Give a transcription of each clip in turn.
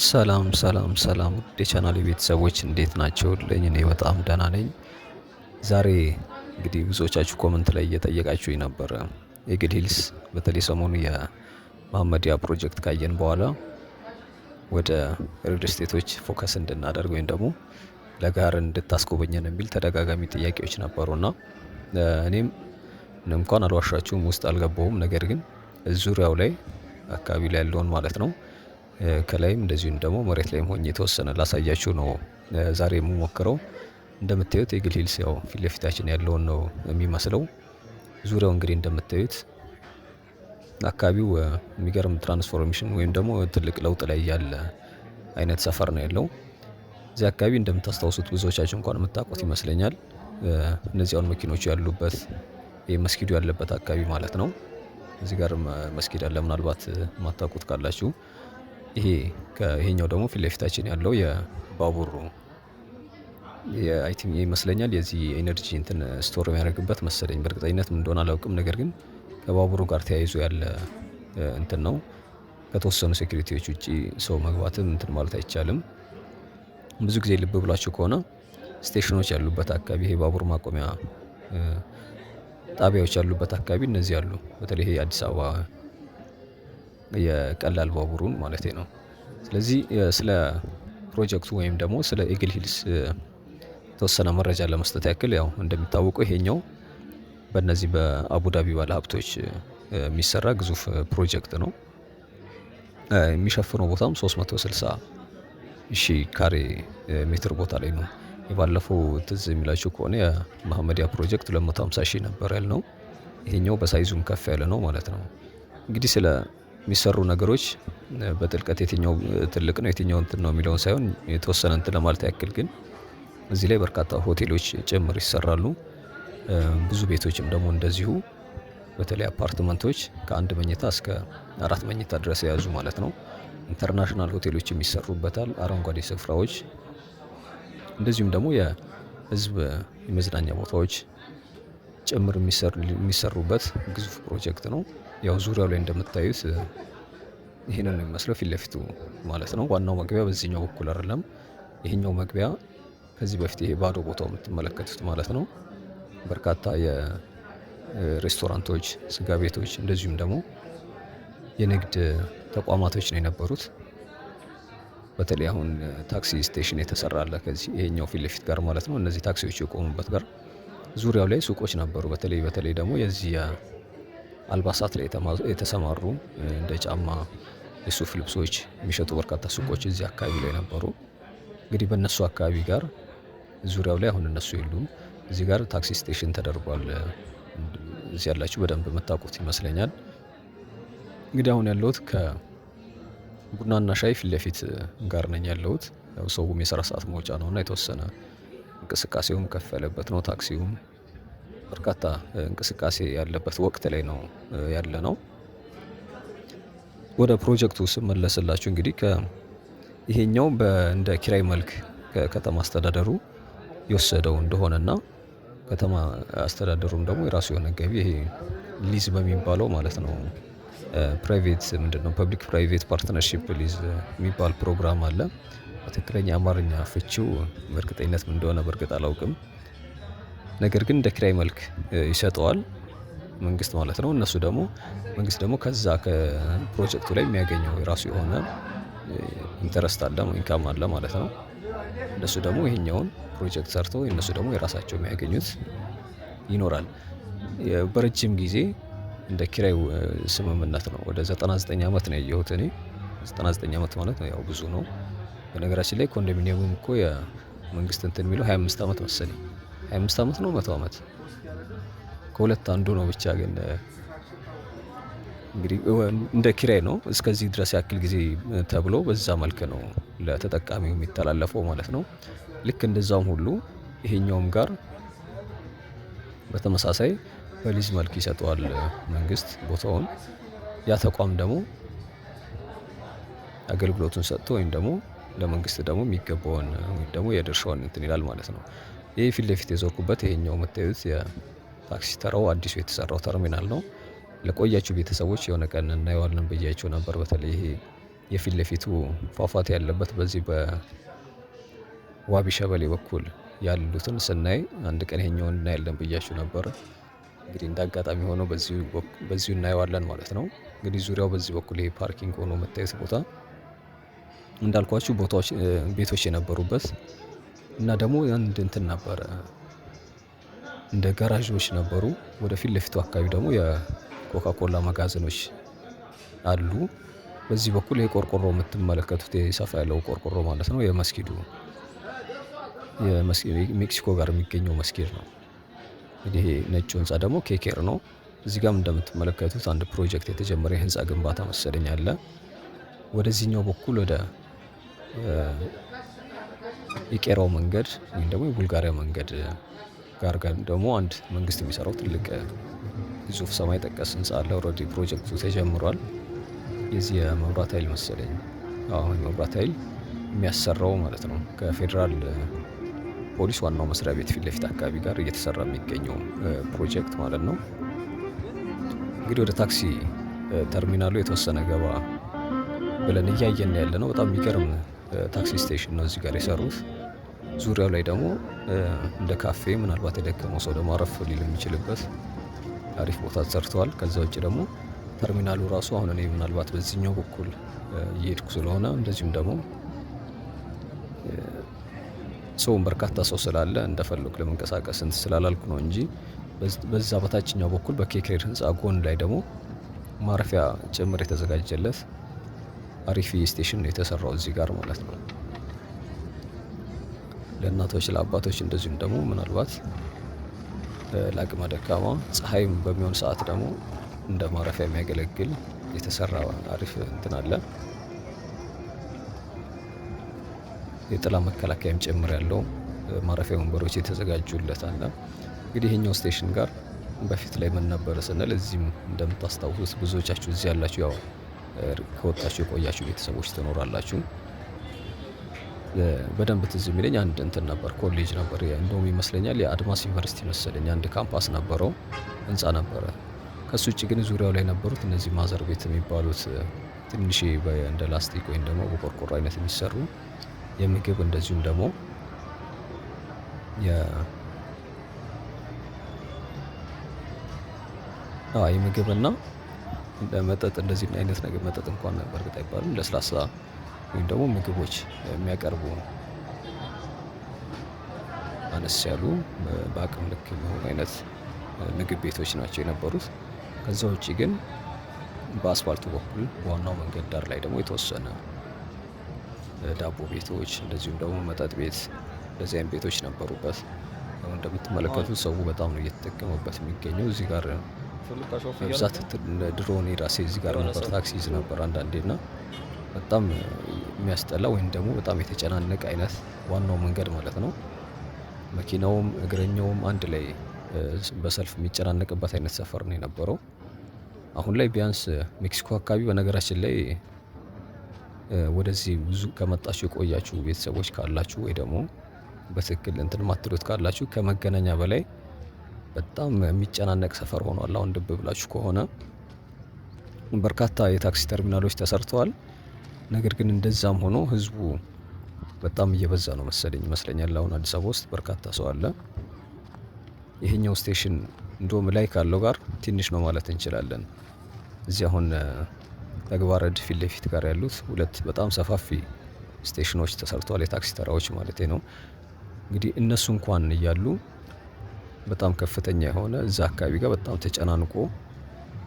ሰላም ሰላም ሰላም ውድ የቻናሌ ቤተሰቦች እንዴት ናቸውልኝ? እኔ በጣም ደህና ነኝ። ዛሬ እንግዲህ ብዙዎቻችሁ ኮመንት ላይ እየጠየቃችሁኝ ነበረ ኤግል ሂልስ በተለይ ሰሞኑ የመሀመዲያ ፕሮጀክት ካየን በኋላ ወደ ሪል ስቴቶች ፎከስ እንድናደርግ ወይም ደግሞ ለጋር እንድታስጎበኘን የሚል ተደጋጋሚ ጥያቄዎች ነበሩና እኔም እንኳን አልዋሻችሁም ውስጥ አልገባሁም። ነገር ግን ዙሪያው ላይ አካባቢ ላይ ያለውን ማለት ነው ከላይም እንደዚሁም ደግሞ መሬት ላይም ሆኜ የተወሰነ ላሳያችሁ ነው ዛሬ የምሞክረው። እንደምታዩት ኤግል ሂልስ ያው ፊት ለፊታችን ያለውን ነው የሚመስለው። ዙሪያው እንግዲህ እንደምታዩት አካባቢው የሚገርም ትራንስፎርሜሽን ወይም ደግሞ ትልቅ ለውጥ ላይ ያለ አይነት ሰፈር ነው ያለው። እዚህ አካባቢ እንደምታስታውሱት ብዙዎቻችሁ እንኳን የምታውቁት ይመስለኛል። እነዚያውን መኪኖች ያሉበት ይሄ መስጊዱ ያለበት አካባቢ ማለት ነው። እዚህ ጋር መስጊድ አለ፣ ምናልባት የማታውቁት ካላችሁ። ይሄኛው ደግሞ ፊት ለፊታችን ያለው የባቡሩ የአይቲንግ ይመስለኛል የዚህ ኤነርጂ እንትን ስቶር የሚያደርግበት መሰለኝ። በእርግጠኝነት ምን እንደሆነ አላውቅም። ነገር ግን ከባቡሩ ጋር ተያይዞ ያለ እንትን ነው። ከተወሰኑ ሴኩሪቲዎች ውጪ ሰው መግባትም እንትን ማለት አይቻልም። ብዙ ጊዜ ልብ ብላችሁ ከሆነ ስቴሽኖች ያሉበት አካባቢ ይሄ ባቡር ማቆሚያ ጣቢያዎች ያሉበት አካባቢ እነዚህ አሉ። በተለይ ይሄ አዲስ አበባ የቀላል ባቡሩን ማለቴ ነው። ስለዚህ ስለ ፕሮጀክቱ ወይም ደግሞ ስለ ኤግል ሂልስ የተወሰነ መረጃ ለመስጠት ያክል ያው እንደሚታወቀው ይሄኛው በእነዚህ በአቡዳቢ ባለሀብቶች የሚሰራ ግዙፍ ፕሮጀክት ነው። የሚሸፍነው ቦታም 360 ሺህ ካሬ ሜትር ቦታ ላይ ነው። የባለፈው ትዝ የሚላችሁ ከሆነ የመሀመዲያ ፕሮጀክት 250 ሺህ ነበር ያልነው። ይሄኛው በሳይዙም ከፍ ያለ ነው ማለት ነው። እንግዲህ ስለ የሚሰሩ ነገሮች በጥልቀት የትኛው ትልቅ ነው የትኛው እንትን ነው የሚለውን ሳይሆን የተወሰነ እንትን ለማለት ያክል ግን እዚህ ላይ በርካታ ሆቴሎች ጭምር ይሰራሉ። ብዙ ቤቶችም ደግሞ እንደዚሁ በተለይ አፓርትመንቶች ከአንድ መኝታ እስከ 4 መኝታ ድረስ የያዙ ማለት ነው። ኢንተርናሽናል ሆቴሎችም ይሰሩበታል። አረንጓዴ ስፍራዎች እንደዚሁም ደግሞ የህዝብ የመዝናኛ ቦታዎች ጭምር የሚሰሩበት ግዙፍ ፕሮጀክት ነው። ያው ዙሪያው ላይ እንደምታዩት ይሄንን ነው የሚመስለው ፊት ለፊቱ ማለት ነው። ዋናው መግቢያ በዚህኛው በኩል አይደለም። ይሄኛው መግቢያ ከዚህ በፊት ይሄ ባዶ ቦታው የምትመለከቱት ማለት ነው። በርካታ የሬስቶራንቶች፣ ስጋ ቤቶች እንደዚሁም ደግሞ የንግድ ተቋማቶች ነው የነበሩት። በተለይ አሁን ታክሲ ስቴሽን የተሰራ አለ ከዚህ ይሄኛው ፊት ለፊት ጋር ማለት ነው። እነዚህ ታክሲዎች የቆሙበት ጋር ዙሪያው ላይ ሱቆች ነበሩ። በተለይ ደግሞ የዚህ አልባሳት ላይ የተሰማሩ እንደ ጫማ፣ የሱፍ ልብሶች የሚሸጡ በርካታ ሱቆች እዚህ አካባቢ ላይ ነበሩ። እንግዲህ በእነሱ አካባቢ ጋር ዙሪያው ላይ አሁን እነሱ የሉም። እዚህ ጋር ታክሲ ስቴሽን ተደርጓል። እዚህ ያላችሁ በደንብ የምታውቁት ይመስለኛል። እንግዲህ አሁን ያለሁት ከቡናና ሻይ ፊት ለፊት ጋር ነኝ ያለሁት። ያው ሰውም የስራ ሰዓት መውጫ ነውና የተወሰነ እንቅስቃሴውም ከፍ ያለበት ነው። ታክሲውም በርካታ እንቅስቃሴ ያለበት ወቅት ላይ ነው ያለ ነው። ወደ ፕሮጀክቱ ስመለስላችሁ እንግዲህ ይሄኛው እንደ ኪራይ መልክ ከከተማ አስተዳደሩ የወሰደው እንደሆነና ከተማ አስተዳደሩም ደግሞ የራሱ የሆነ ገቢ ይሄ ሊዝ በሚባለው ማለት ነው ፕራይቬት ምንድነው ፐብሊክ ፕራይቬት ፓርትነርሺፕ ሊዝ የሚባል ፕሮግራም አለ። በትክክለኛ አማርኛ ፍቺው በእርግጠኝነት ምን እንደሆነ በእርግጥ አላውቅም። ነገር ግን እንደ ኪራይ መልክ ይሰጠዋል መንግስት ማለት ነው። መንግስት ደግሞ ከዛ ከፕሮጀክቱ ላይ የሚያገኘው የራሱ የሆነ ኢንተረስት አለ ኢንካም አለ ማለት ነው። እነሱ ደግሞ ይሄኛውን ፕሮጀክት ሰርተው እነሱ ደግሞ የራሳቸው የሚያገኙት ይኖራል። በረጅም ጊዜ እንደ ኪራይ ስምምነት ነው። ወደ 99 ዓመት ነው ያየሁት እኔ። 99 ዓመት ማለት ነው ያው ብዙ ነው። በነገራችን ላይ ኮንዶሚኒየሙም እኮ መንግስት እንትን የሚለው 25 ዓመት መሰለኝ 25 ዓመት ነው 100 ዓመት ከሁለት አንዱ ነው። ብቻ ግን እንግዲህ እንደ ኪራይ ነው እስከዚህ ድረስ ያክል ጊዜ ተብሎ በዛ መልክ ነው ለተጠቃሚው የሚተላለፈው ማለት ነው። ልክ እንደዛውም ሁሉ ይሄኛውም ጋር በተመሳሳይ በሊዝ መልክ ይሰጠዋል መንግስት ቦታውን። ያ ተቋም ደግሞ አገልግሎቱን ሰጥቶ ወይም ደግሞ ለመንግስት ደግሞ የሚገባውን ወይም ደግሞ የድርሻውን እንትን ይላል ማለት ነው። ይሄ ፊት ለፊት የዞርኩበት ይሄኛው የምታዩት የታክሲ ተራው አዲሱ የተሰራው ተርሚናል ነው። ለቆያችሁ ቤተሰቦች የሆነ ቀን እናየዋለን ብያችሁ ነበር። በተለይ ይሄ የፊት ለፊቱ ፏፏቴ ያለበት በዚህ በዋቢ ሸበሌ በኩል ያሉትን ስናይ አንድ ቀን ይሄኛውን እናያለን ብያችሁ ነበር። እንግዲህ እንደ አጋጣሚ ሆኖ በዚሁ እናየዋለን ማለት ነው። እንግዲህ ዙሪያው በዚህ በኩል ይሄ ፓርኪንግ ሆኖ የምታዩት ቦታ እንዳልኳችሁ ቦታዎች ቤቶች የነበሩበት እና ደግሞ አንድ እንትን ነበረ እንደ ጋራዦች ነበሩ። ወደ ፊት ለፊቱ አካባቢ ደግሞ የኮካኮላ መጋዘኖች አሉ። በዚህ በኩል ይሄ ቆርቆሮ የምትመለከቱት የሰፋ ያለው ቆርቆሮ ማለት ነው የመስጊዱ ሜክሲኮ ጋር የሚገኘው መስጊድ ነው። እንግዲህ ይሄ ነጩ ህንፃ ደግሞ ኬኬር ነው። እዚህ ጋርም እንደምትመለከቱት አንድ ፕሮጀክት የተጀመረ የህንፃ ግንባታ መሰለኝ አለ። ወደዚህኛው በኩል ወደ የቄራው መንገድ ወይም ደግሞ የቡልጋሪያ መንገድ ጋር ደግሞ አንድ መንግስት የሚሰራው ትልቅ ግዙፍ ሰማይ ጠቀስ ህንፃ አለ። ኦልሬዲ ፕሮጀክቱ ተጀምሯል። የዚህ የመብራት ኃይል መሰለኝ የመብራት ኃይል የሚያሰራው ማለት ነው። ከፌዴራል ፖሊስ ዋናው መስሪያ ቤት ፊት ለፊት አካባቢ ጋር እየተሰራ የሚገኘው ፕሮጀክት ማለት ነው። እንግዲህ ወደ ታክሲ ተርሚናሉ የተወሰነ ገባ ብለን እያየን ያለ ነው። በጣም የሚገርም ታክሲ ስቴሽን ነው እዚህ ጋር የሰሩት። ዙሪያው ላይ ደግሞ እንደ ካፌ ምናልባት የደከመው ሰው ደግሞ አረፍ ሊል የሚችልበት አሪፍ ቦታ ተሰርተዋል። ከዛ ውጭ ደግሞ ተርሚናሉ ራሱ አሁን እኔ ምናልባት በዚህኛው በኩል እየሄድኩ ስለሆነ እንደዚሁም ደግሞ ሰውን በርካታ ሰው ስላለ እንደፈለኩ ለመንቀሳቀስ እንትን ስላላልኩ ነው እንጂ በዛ በታችኛው በኩል በኬኬር ህንፃ ጎን ላይ ደግሞ ማረፊያ ጭምር የተዘጋጀለት አሪፍ ስቴሽን ነው የተሰራው እዚህ ጋር ማለት ነው። ለእናቶች ለአባቶች፣ እንደዚሁም ደግሞ ምናልባት ለአቅመ ደካማ ፀሐይም በሚሆን ሰዓት ደግሞ እንደ ማረፊያ የሚያገለግል የተሰራ አሪፍ እንትን አለ። የጥላ መከላከያም ጭምር ያለው ማረፊያ ወንበሮች የተዘጋጁለት አለ። እንግዲህ ይሄኛው ስቴሽን ጋር በፊት ላይ ምን ነበረ ስንል እዚህም እንደምታስታውሱት ብዙዎቻችሁ እዚህ ያላችሁ ያው ከወጣችሁ የቆያችሁ ቤተሰቦች ትኖራላችሁ። በደንብ ትዝ የሚለኝ አንድ እንትን ነበር፣ ኮሌጅ ነበር እንደውም ይመስለኛል የአድማስ ዩኒቨርሲቲ መሰለኝ አንድ ካምፓስ ነበረው፣ ህንፃ ነበረ። ከሱ ውጭ ግን ዙሪያው ላይ ነበሩት እነዚህ ማዘር ቤት የሚባሉት ትንሽ እንደ ላስቲክ ወይም ደግሞ በቆርቆሮ አይነት የሚሰሩ የምግብ እንደዚሁም ደግሞ የምግብና ለመጠጥ እንደዚህ አይነት ነገር መጠጥ እንኳን በእርግጥ አይባልም፣ ለስላሳ ወይም ደግሞ ምግቦች የሚያቀርቡ አነስ ያሉ በአቅም ልክ የሚሆኑ አይነት ምግብ ቤቶች ናቸው የነበሩት። ከዛ ውጭ ግን በአስፋልቱ በኩል በዋናው መንገድ ዳር ላይ ደግሞ የተወሰነ ዳቦ ቤቶች እንደዚሁም ደግሞ መጠጥ ቤት እንደዚህ አይነት ቤቶች ነበሩበት። እንደምትመለከቱት ሰው በጣም ነው እየተጠቀመበት የሚገኘው። እዚህ ጋር በብዛት ድሮ እኔ ራሴ እዚህ ጋር ነበር ታክሲ ይዝ ነበር አንዳንዴ እና በጣም የሚያስጠላ ወይም ደግሞ በጣም የተጨናነቀ አይነት ዋናው መንገድ ማለት ነው። መኪናውም እግረኛውም አንድ ላይ በሰልፍ የሚጨናነቅበት አይነት ሰፈር ነው የነበረው። አሁን ላይ ቢያንስ ሜክሲኮ አካባቢ በነገራችን ላይ ወደዚህ ብዙ ከመጣችሁ የቆያችሁ ቤተሰቦች ካላችሁ ወይ ደግሞ በትክክል እንትን ማትሉት ካላችሁ ከመገናኛ በላይ በጣም የሚጨናነቅ ሰፈር ሆኗል። አሁን ልብ ብላችሁ ከሆነ በርካታ የታክሲ ተርሚናሎች ተሰርተዋል። ነገር ግን እንደዛም ሆኖ ህዝቡ በጣም እየበዛ ነው መሰለኝ ይመስለኛል። አሁን አዲስ አበባ ውስጥ በርካታ ሰው አለ። ይሄኛው ስቴሽን እንደውም ላይ ካለው ጋር ትንሽ ነው ማለት እንችላለን። እዚህ አሁን ተግባረድ ፊት ለፊት ጋር ያሉት ሁለት በጣም ሰፋፊ ስቴሽኖች ተሰርተዋል፣ የታክሲ ተራዎች ማለት ነው። እንግዲህ እነሱ እንኳን እያሉ በጣም ከፍተኛ የሆነ እዛ አካባቢ ጋር በጣም ተጨናንቆ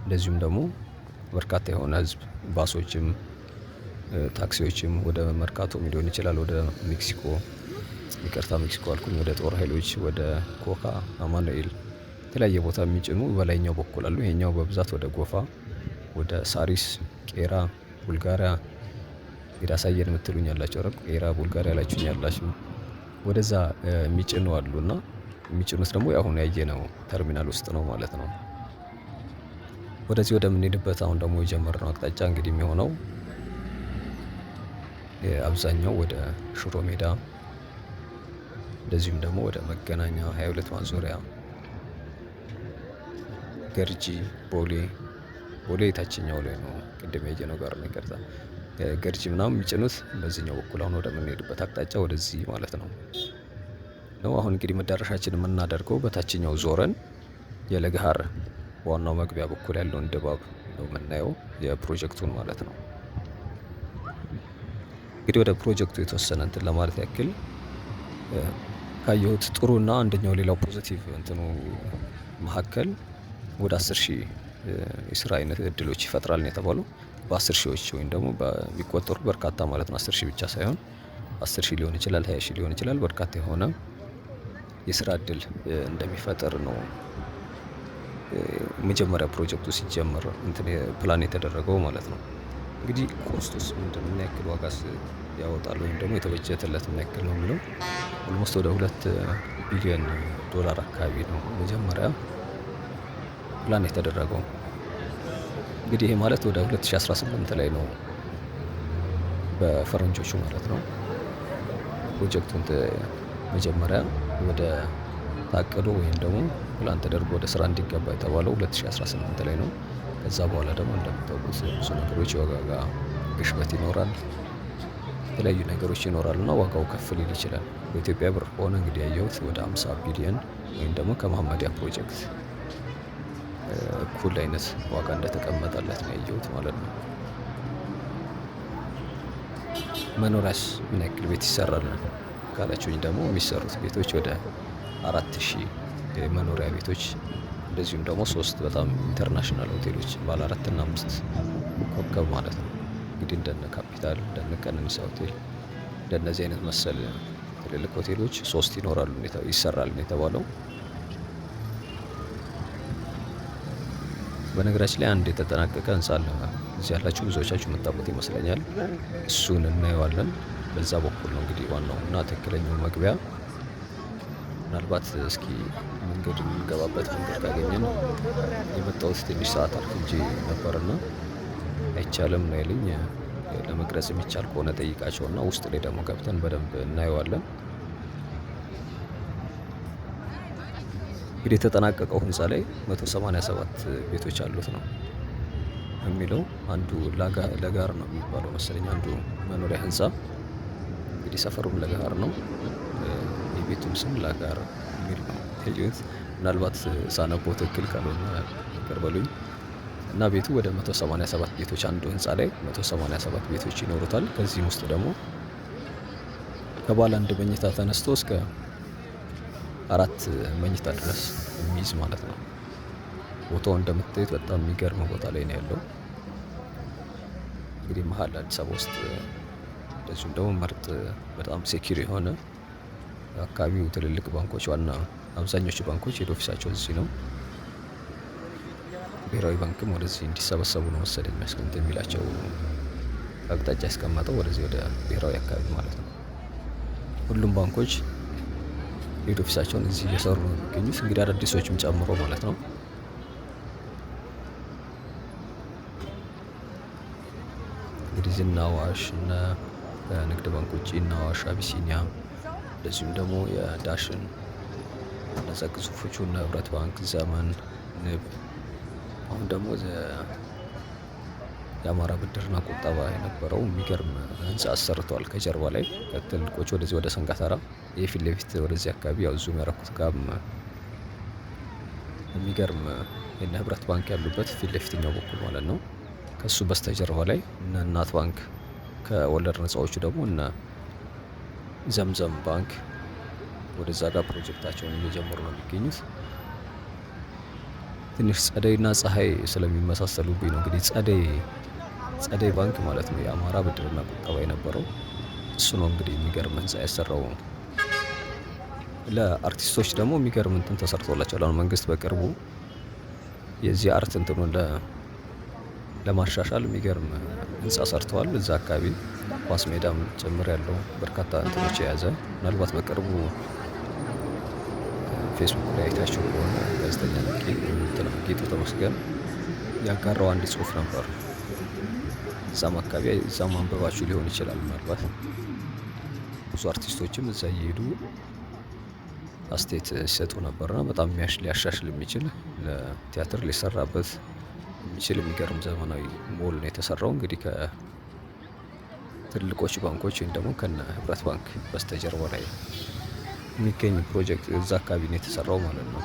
እንደዚሁም ደግሞ በርካታ የሆነ ህዝብ ባሶችም ታክሲዎችም ወደ መርካቶም ሊሆን ይችላል ወደ ሜክሲኮ ይቅርታ ሜክሲኮ አልኩኝ። ወደ ጦር ኃይሎች፣ ወደ ኮካ አማኑኤል የተለያየ ቦታ የሚጭኑ በላይኛው በኩል አሉ። ይሄኛው በብዛት ወደ ጎፋ፣ ወደ ሳሪስ፣ ቄራ፣ ቡልጋሪያ እንግዲህ አሳየን የምትሉኝ ያላችሁ ረብ ቄራ ቡልጋሪያ ያላችሁኝ ያላችሁ ወደዛ የሚጭኑ አሉና የሚጭኑት ደግሞ አሁን ያየነው ተርሚናል ውስጥ ነው ማለት ነው። ወደዚህ ወደምንሄድበት አሁን ደግሞ የጀመርነው አቅጣጫ እንግዲህ የሚሆነው አብዛኛው ወደ ሽሮ ሜዳ እንደዚሁም ደግሞ ወደ መገናኛ 22 ማዞሪያ፣ ገርጂ፣ ቦሌ የታችኛው ላይ ነው። ቅድም ያየነው ጋር ነው ይቀርታ ገርጂ ምናምን የሚጭኑት በዚህኛው በኩል አሁን ወደምንሄድበት አቅጣጫ ወደዚህ ማለት ነው። አሁን እንግዲህ መዳረሻችን የምናደርገው በታችኛው ዞረን የለገሃር ዋናው መግቢያ በኩል ያለውን ድባብ ነው የምናየው የፕሮጀክቱን ማለት ነው። እንግዲህ ወደ ፕሮጀክቱ የተወሰነ እንትን ለማለት ያክል ካየሁት ጥሩና አንደኛው ሌላው ፖዚቲቭ እንትኑ መካከል ወደ 10,000 የስራ አይነት እድሎች ይፈጥራል ነው የተባለው። በ10 ሺዎች ወይም ደግሞ በሚቆጠሩ በርካታ ማለት ነው። 10,000 ብቻ ሳይሆን 10,000 ሊሆን ይችላል፣ 20,000 ሊሆን ይችላል። በርካታ የሆነ የስራ እድል እንደሚፈጠር ነው መጀመሪያ ፕሮጀክቱ ሲጀመር እንትን ፕላን የተደረገው ማለት ነው። እንግዲህ ኮስቱስ ምንድን ምን ያክል ዋጋስ ያወጣል ወይም ደግሞ የተበጀተለት ምን ያክል ነው የሚለው ኦልሞስት ወደ 2 ቢሊዮን ዶላር አካባቢ ነው መጀመሪያ ፕላን የተደረገው። እንግዲህ ይሄ ማለት ወደ 2018 ላይ ነው በፈረንጆቹ ማለት ነው። ፕሮጀክቱን መጀመሪያ ወደ ታቅዶ ወይም ደግሞ ፕላን ተደርጎ ወደ ስራ እንዲገባ የተባለው 2018 ላይ ነው። ከዛ በኋላ ደግሞ እንደምታውቁት ብዙ ነገሮች የዋጋ ግሽበት ይኖራል፣ የተለያዩ ነገሮች ይኖራሉ እና ዋጋው ከፍ ሊል ይችላል። በኢትዮጵያ ብር ከሆነ እንግዲህ ያየሁት ወደ 50 ቢሊዮን ወይም ደግሞ ከመሀመዲያ ፕሮጀክት እኩል አይነት ዋጋ እንደተቀመጠለት ነው ያየሁት ማለት ነው። መኖሪያስ ምን ያክል ቤት ይሰራል ካላችሁኝ ደግሞ የሚሰሩት ቤቶች ወደ 4,000 መኖሪያ ቤቶች እንደዚሁም ደግሞ 3 በጣም ኢንተርናሽናል ሆቴሎች ባለ 4 እና 5 ኮከብ ማለት ነው። እንግዲህ እንደነ ካፒታል፣ እንደነ ቀነኒሳ ሆቴል እንደነዚህ አይነት መሰል ትልልቅ ሆቴሎች 3 ይሰራል የተባለው። በነገራችን ላይ አንድ የተጠናቀቀ ህንፃ አለ እዚህ ያላችሁ ብዙዎቻችሁ የምታውቁት ይመስለኛል። እሱን እናየዋለን። በዛ በኩል ነው እንግዲህ ዋናው እና ትክክለኛው መግቢያ። ምናልባት እስኪ መንገድ የምንገባበት መንገድ ካገኘን የመጣሁት ትንሽ ሰዓት አርፍጄ ነበርና አይቻልም ነው ያለኝ። ለመቅረጽ የሚቻል ከሆነ ጠይቃቸውና ውስጥ ላይ ደግሞ ገብተን በደንብ እናየዋለን። እንግዲህ የተጠናቀቀው ህንፃ ላይ 187 ቤቶች አሉት ነው የሚለው። አንዱ ለጋር ነው የሚባለው መሰለኝ አንዱ መኖሪያ ህንፃ። እንግዲህ ሰፈሩም ለጋር ነው፣ የቤቱም ስም ለጋር የሚል ነው ያየሁት። ምናልባት ሳነበው ትክክል ካልሆነ ይቅር በሉኝ። እና ቤቱ ወደ 187 ቤቶች አንዱ ህንፃ ላይ 187 ቤቶች ይኖሩታል። ከዚህም ውስጥ ደግሞ ከባለ 1 መኝታ ተነስቶ እስከ 4 መኝታ ድረስ የሚይዝ ማለት ነው። ቦታው እንደምታዩት በጣም የሚገርም ቦታ ላይ ነው ያለው። እንግዲህ መሀል አዲስ አበባ ውስጥ እንደዚሁም ደግሞ ምርጥ በጣም ሴኪር የሆነ አካባቢው ትልልቅ ባንኮች ዋና አብዛኞቹ ባንኮች ሄድ ኦፊሳቸው እዚህ ነው። ብሔራዊ ባንክም ወደዚህ እንዲሰበሰቡ ነው መሰለኝ የሚያስቀምጥ የሚላቸው አቅጣጫ ያስቀመጠው ወደዚህ ወደ ብሔራዊ አካባቢ ማለት ነው። ሁሉም ባንኮች ሄድ ኦፊሳቸውን እዚህ እየሰሩ ነው የሚገኙት። እንግዲህ አዳዲሶችም ጨምሮ ማለት ነው። እንግዲህ ዝና አዋሽ እና ከንግድ ባንክ ውጭ እና አዋሽ፣ አቢሲኒያ እንደዚሁም ደግሞ የዳሽን እነዛ ግዙፎቹ እና ህብረት ባንክ፣ ዘመን፣ ንብ አሁን ደግሞ የአማራ ብድርና ቁጠባ የነበረው የሚገርም ህንፃ አሰርተዋል። ከጀርባ ላይ ከትልቆቹ ወደዚህ ወደ ሰንጋተራ ይህ ፊት ለፊት ወደዚህ አካባቢ ያው ዙም ያረኩት ጋር የሚገርም የነ ህብረት ባንክ ያሉበት ፊት ለፊትኛው በኩል ማለት ነው። ከሱ በስተጀርባ ላይ እነ እናት ባንክ ከወለድ ነፃዎቹ ደግሞ እነ ዘምዘም ባንክ ወደዛ ጋር ፕሮጀክታቸውን እየጀመሩ ነው የሚገኙት። ትንሽ ጸደይና ፀሐይ ስለሚመሳሰሉብኝ ነው እንግዲህ ጸደይ ባንክ ማለት ነው የአማራ ብድርና ቁጠባ የነበረው እሱ ነው እንግዲህ የሚገርም ህንፃ ያሰራው ለአርቲስቶች ደግሞ የሚገርም እንትን ተሰርቶላቸዋል። አሁን መንግስት በቅርቡ የዚህ አርት እንትኑን ለማሻሻል የሚገርም ህንፃ ሰርተዋል። እዛ አካባቢ ኳስ ሜዳም ጭምር ያለው በርካታ እንትኖች የያዘ ምናልባት በቅርቡ ፌስቡክ ላይ አይታችሁ ከሆነ ጋዜጠኛ ጌጡ ተመስገን ያጋራው አንድ ጽሁፍ ነበር። እዛም አካባቢ እዛም አንብባችሁ ሊሆን ይችላል። ምናልባት ብዙ አርቲስቶችም እዛ እየሄዱ አስተያየት ሲሰጡ ነበርና በጣም ሊያሻሽል የሚችል ለቲያትር ሊሰራበት የሚችል የሚገርም ዘመናዊ ሞል ነው የተሰራው። እንግዲህ ከትልቆች ባንኮች ወይም ደግሞ ከነ ህብረት ባንክ በስተጀርባ ላይ የሚገኝ ፕሮጀክት እዛ አካባቢ ነው የተሰራው ማለት ነው።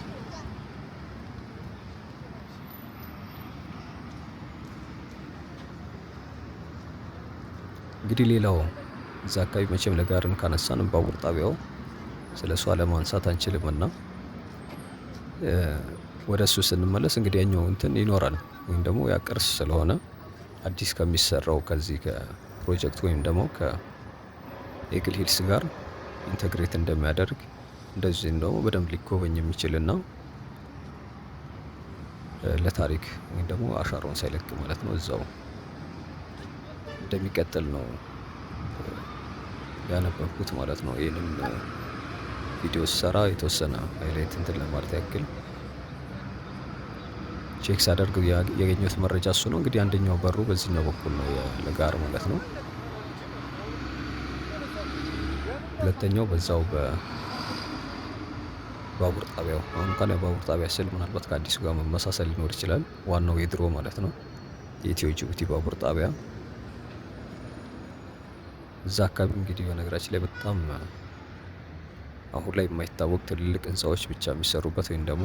እንግዲህ ሌላው እዛ አካባቢ መቼም ለጋርን ካነሳን ባቡር ጣቢያው ስለ እሷ ለማንሳት አንችልምና ወደ እሱ ስንመለስ እንግዲህ ያኛው እንትን ይኖራል ወይም ደግሞ ያ ቅርስ ስለሆነ አዲስ ከሚሰራው ከዚህ ከፕሮጀክት ወይም ደግሞ ከኤግል ሂልስ ጋር ኢንተግሬት እንደሚያደርግ እንደዚህም ደግሞ በደንብ ሊጎበኝ የሚችልና ለታሪክ ወይም ደግሞ አሻራውን ሳይለቅ ማለት ነው እዛው እንደሚቀጥል ነው ያነበብኩት ማለት ነው። ይህንን ቪዲዮ ስሰራ የተወሰነ ሃይላይት እንትን ለማለት ያክል ቼክ ሳደርግ ያገኘሁት መረጃ እሱ ነው። እንግዲህ አንደኛው በሩ በዚህኛው በኩል ነው ለጋር ማለት ነው። ሁለተኛው በዛው በባቡር ጣቢያው አሁን እንኳን የባቡር ጣቢያ ስል ምናልባት ከአዲሱ ጋር መመሳሰል ሊኖር ይችላል። ዋናው የድሮ ማለት ነው የኢትዮ ጅቡቲ ባቡር ጣቢያ እዛ አካባቢ እንግዲህ በነገራችን ላይ በጣም አሁን ላይ የማይታወቅ ትልልቅ ህንፃዎች ብቻ የሚሰሩበት ወይም ደግሞ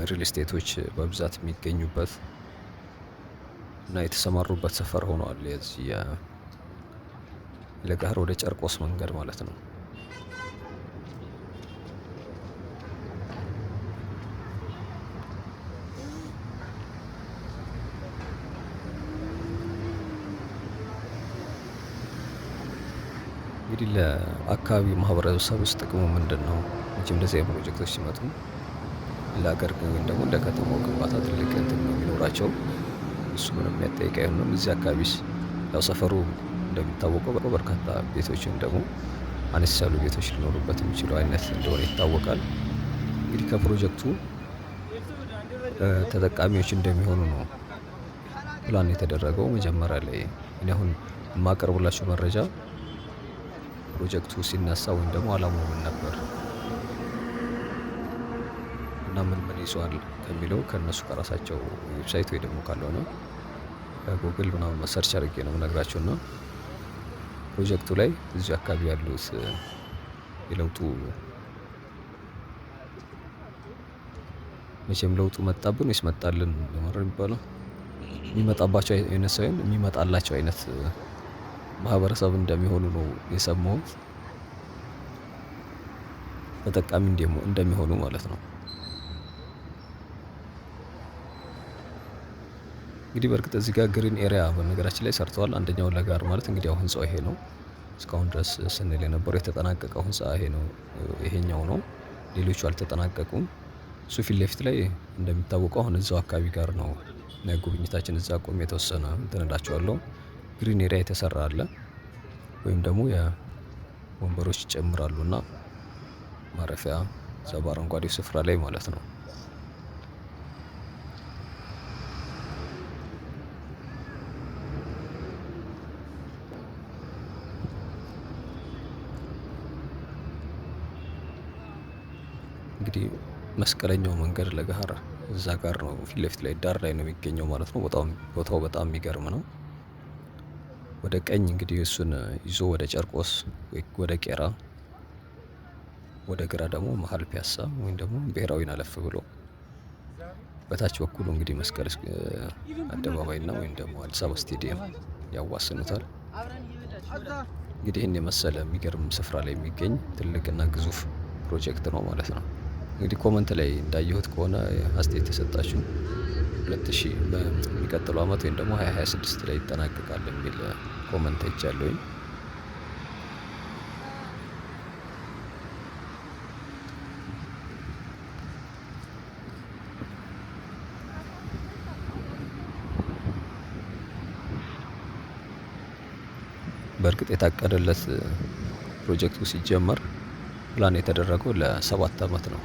ሪል ስቴቶች በብዛት የሚገኙበት እና የተሰማሩበት ሰፈር ሆኗል። የዚህ ለጋር ወደ ጨርቆስ መንገድ ማለት ነው። እንግዲህ ለአካባቢው ማህበረሰብ ውስጥ ጥቅሙ ምንድን ነው? መቼም እንደዚህ አይነት ፕሮጀክቶች ሲመጡ ለሀገር ወይም ደግሞ ለከተማው ግንባታ ትልቅ እንትን ነው የሚኖራቸው። እሱ ምንም የሚያጠይቅ አይሆንም። እዚህ አካባቢስ ያው ሰፈሩ እንደሚታወቀው በርካታ ቤቶች ወይም ደግሞ አነስ ያሉ ቤቶች ሊኖሩበት የሚችሉ አይነት እንደሆነ ይታወቃል። እንግዲህ ከፕሮጀክቱ ተጠቃሚዎች እንደሚሆኑ ነው ፕላን የተደረገው። መጀመሪያ ላይ እኔ አሁን የማቀርብላችሁ መረጃ ፕሮጀክቱ ሲነሳ ወይም ደግሞ አላማው ምን ነበር እና ምን ይዟል ከሚለው ከእነሱ ከራሳቸው ዌብሳይት ወይ ደግሞ ካልሆነ ከጉግል ምናምን ሰርች አድርጌ ነው የምነግራቸው። እና ፕሮጀክቱ ላይ እዚህ አካባቢ ያሉት የለውጡ መቼም ለውጡ መጣብን ወይስ መጣልን ለማድረግ የሚባለው የሚመጣባቸው አይነት ሳይሆን የሚመጣላቸው አይነት ማህበረሰብ እንደሚሆኑ ነው የሰማሁት። ተጠቃሚ እንደሚሆኑ ማለት ነው። እንግዲህ በእርግጥ እዚህ ጋር ግሪን ኤሪያ በነገራችን ላይ ሰርተዋል። አንደኛው ለጋር ማለት እንግዲህ ያው ህንፃው ይሄ ነው። እስካሁን ድረስ ስንል የነበረው የተጠናቀቀው ህንፃ ይሄ ነው፣ ይሄኛው ነው። ሌሎቹ አልተጠናቀቁም። እሱ ፊት ለፊት ላይ እንደሚታወቀው አሁን እዛው አካባቢ ጋር ነው ጉብኝታችን። እዛ ቆሜ የተወሰነ እንትን እላቸዋለሁ። ግሪን ኤሪያ የተሰራ አለ ወይም ደግሞ የወንበሮች ይጨምራሉና ማረፊያ እዛ በአረንጓዴው ስፍራ ላይ ማለት ነው። እንግዲህ መስቀለኛው መንገድ ለገሃር እዛ ጋር ነው፣ ፊት ለፊት ላይ ዳር ላይ ነው የሚገኘው ማለት ነው። ቦታው በጣም የሚገርም ነው። ወደ ቀኝ እንግዲህ እሱን ይዞ ወደ ጨርቆስ ወይ ወደ ቄራ፣ ወደ ግራ ደግሞ መሀል ፒያሳ ወይም ደግሞ ብሔራዊን አለፍ ብሎ በታች በኩል እንግዲህ መስቀል አደባባይና ወይም ደግሞ አዲስ አበባ ስቴዲየም ያዋስኑታል። እንግዲህ ይህን የመሰለ የሚገርም ስፍራ ላይ የሚገኝ ትልቅና ግዙፍ ፕሮጀክት ነው ማለት ነው። እንግዲህ ኮመንት ላይ እንዳየሁት ከሆነ አስተያየት የሰጣችሁ 2000 በሚቀጥለው አመት ወይም ደግሞ 2026 ላይ ይጠናቀቃል የሚል ኮመንት አይቻለሁኝ። በእርግጥ የታቀደለት ፕሮጀክቱ ሲጀመር ፕላን የተደረገው ለ7 አመት ነው።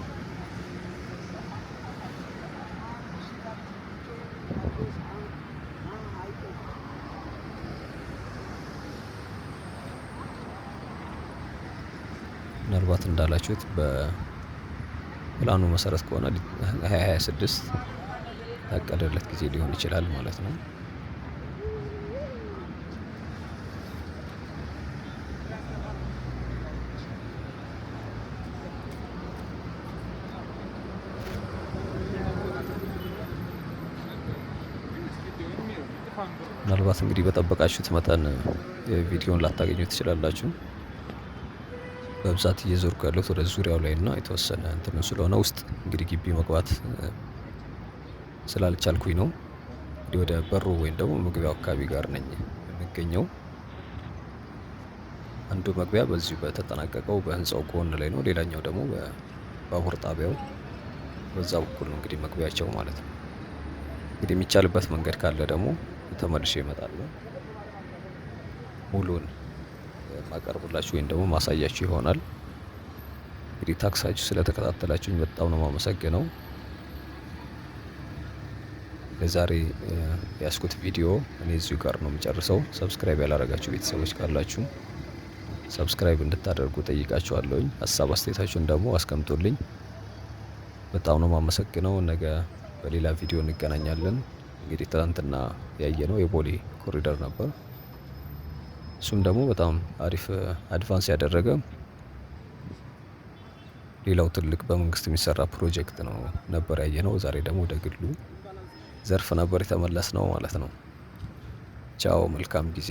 ምናልባት እንዳላችሁት በፕላኑ መሰረት ከሆነ 2026 የታቀደለት ጊዜ ሊሆን ይችላል ማለት ነው። ምናልባት እንግዲህ በጠበቃችሁት መጠን ቪዲዮውን ላታገኙ ትችላላችሁ። በብዛት እየዞርኩ ያለሁት ወደ ዙሪያው ላይ እና የተወሰነ እንትን ስለሆነ ውስጥ እንግዲህ ግቢ መግባት ስላልቻልኩኝ ነው። እንግዲህ ወደ በሩ ወይም ደግሞ መግቢያው አካባቢ ጋር ነኝ የምገኘው። አንዱ መግቢያ በዚሁ በተጠናቀቀው በህንፃው ጎን ላይ ነው። ሌላኛው ደግሞ በባቡር ጣቢያው በዛ በኩል ነው እንግዲህ መግቢያቸው ማለት ነው። እንግዲህ የሚቻልበት መንገድ ካለ ደግሞ ተመልሼ እመጣለሁ። ሙሉን ማቀርብላችሁ ወይም ደግሞ ማሳያችሁ ይሆናል። እንግዲህ ታክሳችሁ ስለተከታተላችሁኝ በጣም ነው የማመሰግነው። ለዛሬ ያስኩት ቪዲዮ እኔ እዚሁ ጋር ነው የምጨርሰው። ሰብስክራይብ ያላረጋችሁ ቤተሰቦች ካላችሁ ሰብስክራይብ እንድታደርጉ ጠይቃችኋለሁኝ። ሀሳብ አስተያየታችሁን ደግሞ አስቀምጡልኝ። በጣም ነው የማመሰግነው። ነገ በሌላ ቪዲዮ እንገናኛለን። እንግዲህ ትናንትና ያየነው የቦሌ ኮሪደር ነበር። እሱም ደግሞ በጣም አሪፍ አድቫንስ ያደረገ ሌላው ትልቅ በመንግስት የሚሰራ ፕሮጀክት ነው ነበር ያየነው። ዛሬ ደግሞ ወደ ግሉ ዘርፍ ነበር የተመለስነው ማለት ነው። ቻው፣ መልካም ጊዜ።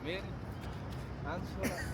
Ver, answer.